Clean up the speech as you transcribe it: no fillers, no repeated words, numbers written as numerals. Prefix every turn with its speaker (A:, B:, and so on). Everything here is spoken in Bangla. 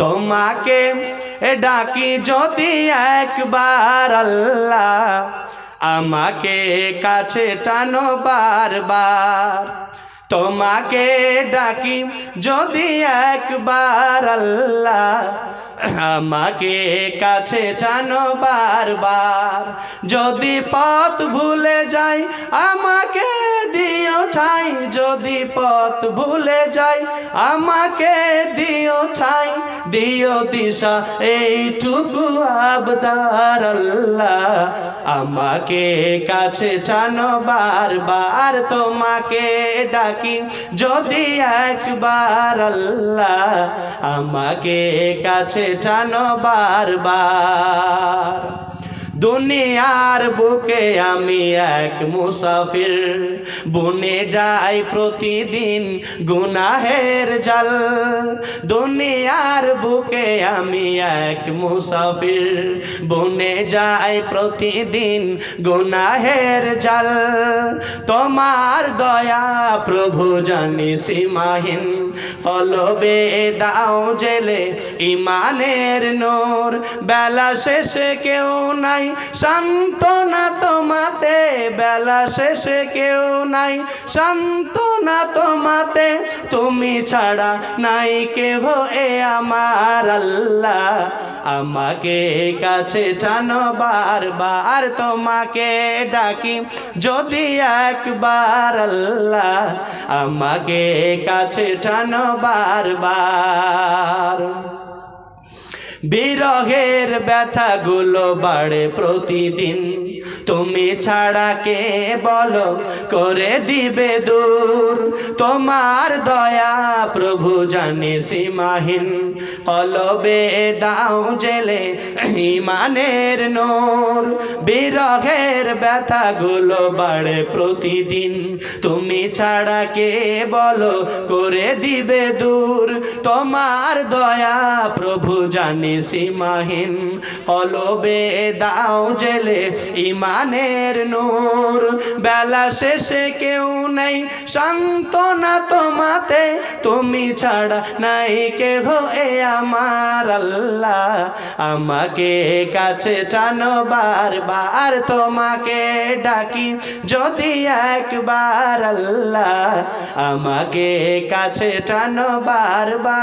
A: তোমাকে ডাকি যদি একবার আল্লাহ, আমাকে কাছে টানো বারবার। তোমাকে ডাকি যদি একবার আল্লাহ, আমাকে কাছে টানো বারবার। যদি পথ ভুলে যাই আমাকে দিও ঠাই, যদি পথ ভুলে যাই আমাকে দিও ঠাই। দিও দিশা এইটুকু আবদার আল্লাহ, আমাকে কাছে টানো বারবার। তোমাকে ডাকি যদি একবার আল্লাহ, আমাকে কাছে টানো বারবার। দুনিয়ার বুকে আমি এক মুসাফির, বুনে যাই প্রতিদিন গুনাহের জাল। দুনিয়ার বুকে আমি এক মুসাফির, বুনে যাই প্রতিদিন গুনাহের জাল। তোমার দয়া প্রভু জানি সীমাহীন, কলবে দাও জেলে ইমানের নূর। বেলা শেষে কেউ নাই সান্ত্বনা তোমাতে, বেলা শেষে কেউ নাই সান্ত্বনা তোমাতে। তুমি ছাড়া নাই কেহ এ আমার আল্লাহ, আমাকে কাছে টানো বারবার। তোমাকে ডাকি যদি একবার আল্লাহ, আমাকে কাছে টানো বারবার। বিরহের ব্যথাগুলো বাড়ে প্রতিদিন, তুমি ছাড়া কে বলো করে দিবে দূর। তোমার দয়া প্রভু জানি সীমাহীন, কলবে দাও জেলে ইমানের নূর। বিরহের ব্যথাগুলো বাড়ে প্রতিদিন, তুমি ছাড়া কে বলো করে দিবে দূর। তোমার দয়া প্রভু জানি সীমাহীন, কলবে দাও জেলে ইমানের নূর। বেলা শেষে কেউ নেই সান্ত্বনা তোমাতে, তুমি ছাড়া নাই কেহ এ আমার আল্লাহ, আমাকে কাছে টানো বারবার। তোমাকে ডাকি যদি একবার আল্লাহ, আমাকে কাছে টানো বারবার।